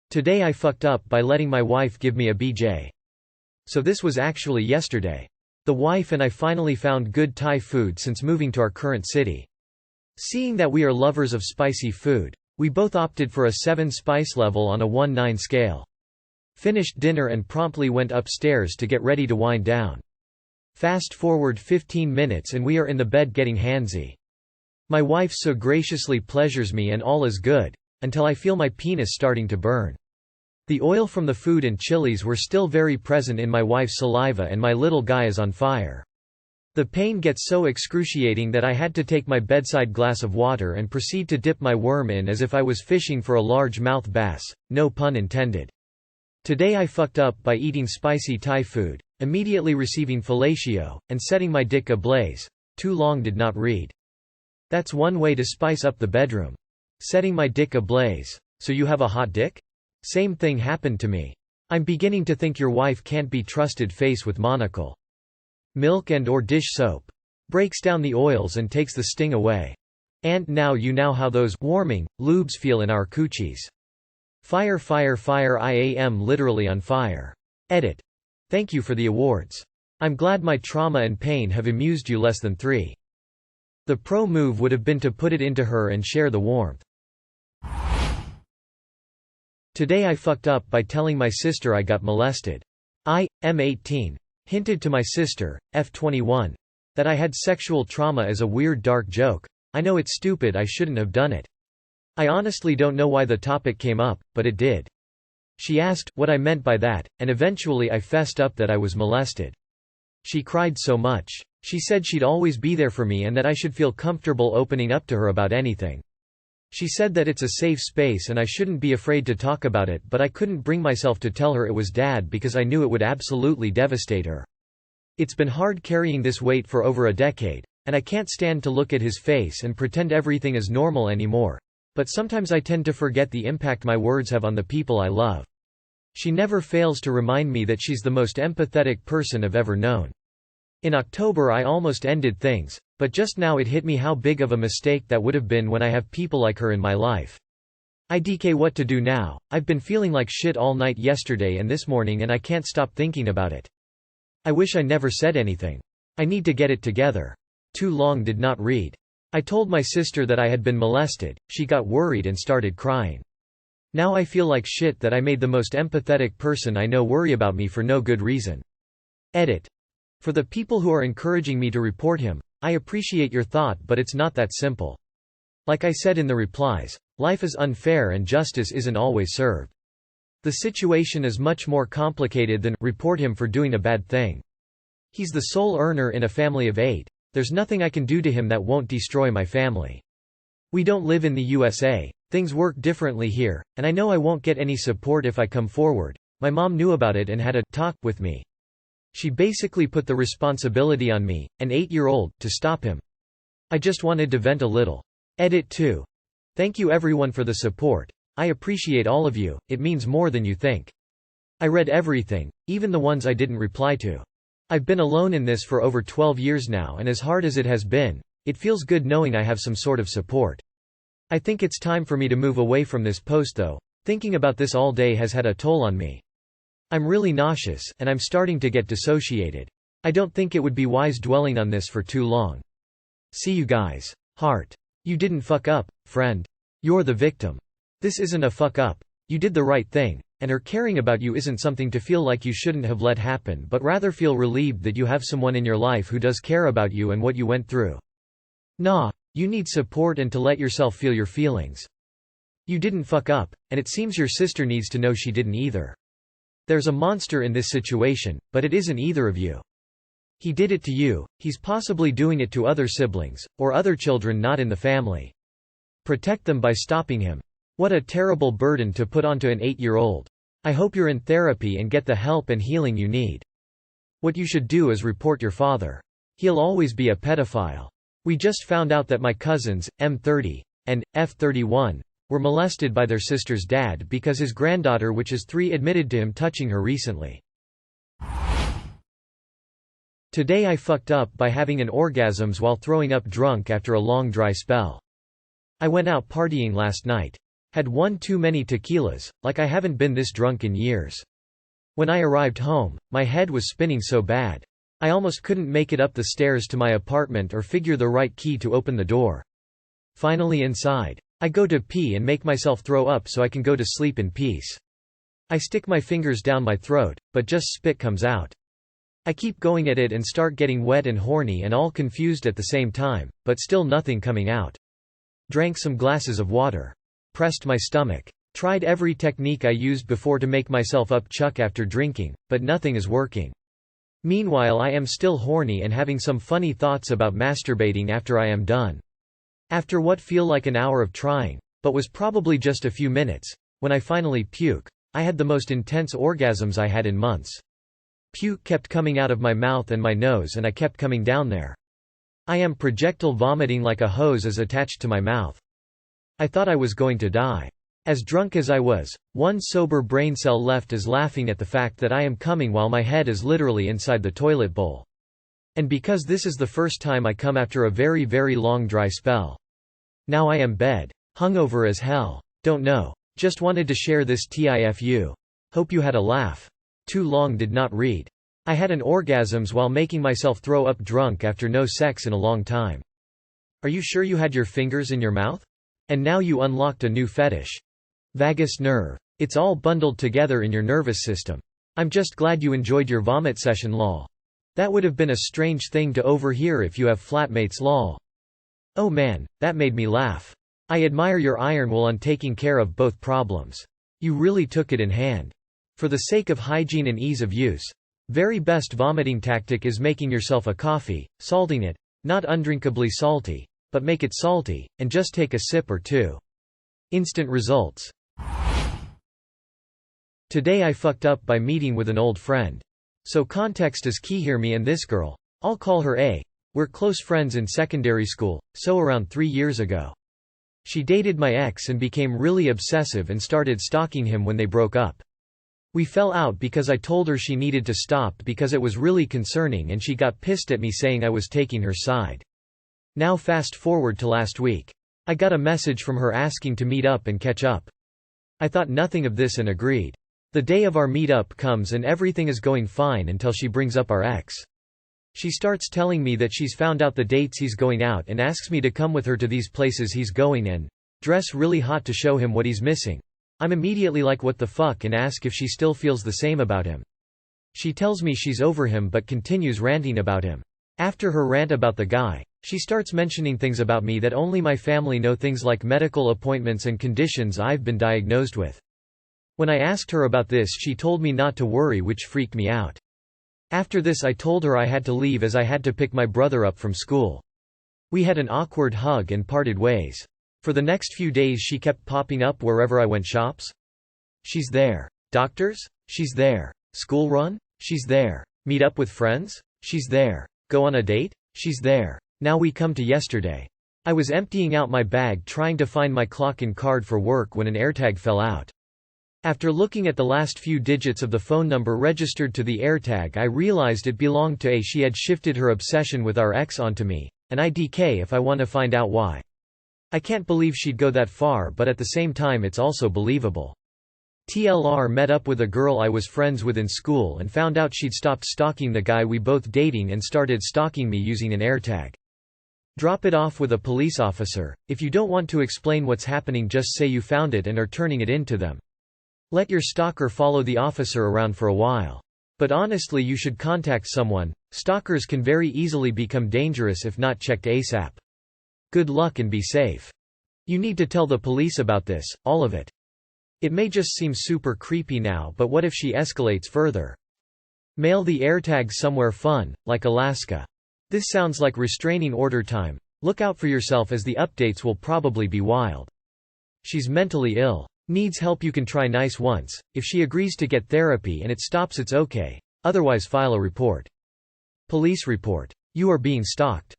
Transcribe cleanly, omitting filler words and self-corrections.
Today I fucked up by letting my wife give me a BJ. So this was actually yesterday. The wife and I finally found good Thai food since moving to our current city. Seeing that we are lovers of spicy food, we both opted for a 7 spice level on a 1-9 scale. Finished dinner and promptly went upstairs to get ready to wind down. Fast forward 15 minutes and we are in the bed getting handsy. My wife so graciously pleasures me and all is good, until I feel my penis starting to burn. The oil from the food and chilies were still very present in my wife's saliva and my little guy is on fire. The pain gets so excruciating that I had to take my bedside glass of water and proceed to dip my worm in as if I was fishing for a largemouth bass, no pun intended. Today I fucked up by eating spicy Thai food, immediately receiving fellatio, and setting my dick ablaze. Too long did not read. That's one way to spice up the bedroom. Setting my dick ablaze. So you have a hot dick? Same thing happened to me. I'm beginning to think your wife can't be trusted. Face with monocle. Milk and or dish soap. Breaks down the oils and takes the sting away. And now you know how those warming lubes feel in our coochies. Fire fire fire I am literally on fire. Edit. Thank you for the awards. I'm glad my trauma and pain have amused you less than 3. The pro move would have been to put it into her and share the warmth. Today I fucked up by telling my sister I got molested. I, am 18, hinted to my sister, F21, that I had sexual trauma as a weird dark joke. I know it's stupid, I shouldn't have done it. I honestly don't know why the topic came up, but it did. She asked what I meant by that, and eventually I fessed up that I was molested. She cried so much. She said she'd always be there for me and that I should feel comfortable opening up to her about anything. She said that it's a safe space and I shouldn't be afraid to talk about it, but I couldn't bring myself to tell her it was Dad because I knew it would absolutely devastate her. It's been hard carrying this weight for over a decade, and I can't stand to look at his face and pretend everything is normal anymore, but sometimes I tend to forget the impact my words have on the people I love. She never fails to remind me that she's the most empathetic person I've ever known. In October I almost ended things, but just now it hit me how big of a mistake that would have been when I have people like her in my life. IDK what to do now. I've been feeling like shit all night yesterday and this morning and I can't stop thinking about it. I wish I never said anything. I need to get it together. Too long did not read. I told my sister that I had been molested, she got worried and started crying. Now I feel like shit that I made the most empathetic person I know worry about me for no good reason. Edit. For the people who are encouraging me to report him, I appreciate your thought, but it's not that simple. Like I said in the replies, life is unfair and justice isn't always served. The situation is much more complicated than report him for doing a bad thing. He's the sole earner in a family of 8. There's nothing I can do to him that won't destroy my family. We don't live in the USA. Things work differently here, and I know I won't get any support if I come forward. My mom knew about it and had a talk with me. She basically put the responsibility on me, an 8-year-old, to stop him. I just wanted to vent a little. Edit 2. Thank you everyone for the support. I appreciate all of you, it means more than you think. I read everything, even the ones I didn't reply to. I've been alone in this for over 12 years now, and as hard as it has been, it feels good knowing I have some sort of support. I think it's time for me to move away from this post though. Thinking about this all day has had a toll on me. I'm really nauseous, and I'm starting to get dissociated. I don't think it would be wise dwelling on this for too long. See you guys. Heart. You didn't fuck up, friend. You're the victim. This isn't a fuck up. You did the right thing, and her caring about you isn't something to feel like you shouldn't have let happen, but rather feel relieved that you have someone in your life who does care about you and what you went through. Nah, you need support and to let yourself feel your feelings. You didn't fuck up, and it seems your sister needs to know she didn't either. There's a monster in this situation, but it isn't either of you. He did it to you, he's possibly doing it to other siblings, or other children not in the family. Protect them by stopping him. What a terrible burden to put onto an 8-year-old. I hope you're in therapy and get the help and healing you need. What you should do is report your father. He'll always be a pedophile. We just found out that my cousins, M30, and F31, were molested by their sister's dad because his granddaughter, which is 3, admitted to him touching her recently. Today I fucked up by having an orgasms while throwing up drunk after a long dry spell. I went out partying last night. Had one too many tequilas, like I haven't been this drunk in years. When I arrived home, my head was spinning so bad. I almost couldn't make it up the stairs to my apartment or figure the right key to open the door. Finally inside. I go to pee and make myself throw up so I can go to sleep in peace. I stick my fingers down my throat, but just spit comes out. I keep going at it and start getting wet and horny and all confused at the same time, but still nothing coming out. Drank some glasses of water. Pressed my stomach. Tried every technique I used before to make myself up chuck after drinking, but nothing is working. Meanwhile I am still horny and having some funny thoughts about masturbating after I am done. After what feel like an hour of trying, but was probably just a few minutes, when I finally puke, I had the most intense orgasms I had in months. Puke kept coming out of my mouth and my nose and I kept coming down there. I am projectile vomiting like a hose is attached to my mouth. I thought I was going to die. As drunk as I was, one sober brain cell left is laughing at the fact that I am coming while my head is literally inside the toilet bowl. And because this is the first time I come after a very very long dry spell. Now I am bed. Hungover as hell. Don't know. Just wanted to share this TIFU. Hope you had a laugh. Too long did not read. I had an orgasms while making myself throw up drunk after no sex in a long time. Are you sure you had your fingers in your mouth? And now you unlocked a new fetish. Vagus nerve. It's all bundled together in your nervous system. I'm just glad you enjoyed your vomit session lol. That would have been a strange thing to overhear if you have flatmates lol. Oh man, that made me laugh. I admire your iron will on taking care of both problems. You really took it in hand. For the sake of hygiene and ease of use. Very best vomiting tactic is making yourself a coffee, salting it, not undrinkably salty, but make it salty, and just take a sip or two. Instant results. Today I fucked up by meeting with an old friend. So context is key. Hear me and this girl. I'll call her A. We're close friends in secondary school, so around 3 years ago. She dated my ex and became really obsessive and started stalking him when they broke up. We fell out because I told her she needed to stop because it was really concerning and she got pissed at me saying I was taking her side. Now fast forward to last week. I got a message from her asking to meet up and catch up. I thought nothing of this and agreed. The day of our meetup comes and everything is going fine until she brings up our ex. She starts telling me that she's found out the dates he's going out and asks me to come with her to these places he's going and dress really hot to show him what he's missing. I'm immediately like what the fuck and ask if she still feels the same about him. She tells me she's over him but continues ranting about him. After her rant about the guy, she starts mentioning things about me that only my family know, things like medical appointments and conditions I've been diagnosed with. When I asked her about this she told me not to worry, which freaked me out. After this I told her I had to leave as I had to pick my brother up from school. We had an awkward hug and parted ways. For the next few days she kept popping up wherever I went. Shops? She's there. Doctors? She's there. School run? She's there. Meet up with friends? She's there. Go on a date? She's there. Now we come to yesterday. I was emptying out my bag trying to find my clock and card for work when an AirTag fell out. After looking at the last few digits of the phone number registered to the AirTag I realized it belonged to A. She had shifted her obsession with our ex onto me, and IDK if I want to find out why. I can't believe she'd go that far, but at the same time it's also believable. TLR met up with a girl I was friends with in school and found out she'd stopped stalking the guy we both dating and started stalking me using an AirTag. Drop it off with a police officer. If you don't want to explain what's happening, just say you found it and are turning it in to them. Let your stalker follow the officer around for a while. But honestly you should contact someone. Stalkers can very easily become dangerous if not checked ASAP. Good luck and be safe. You need to tell the police about this, all of it. It may just seem super creepy now, but what if she escalates further? Mail the AirTag somewhere fun, like Alaska. This sounds like restraining order time. Look out for yourself as the updates will probably be wild. She's mentally ill. Needs help. You can try nice once. If she agrees to get therapy and it stops, it's okay. Otherwise file a report. Police report. You are being stalked.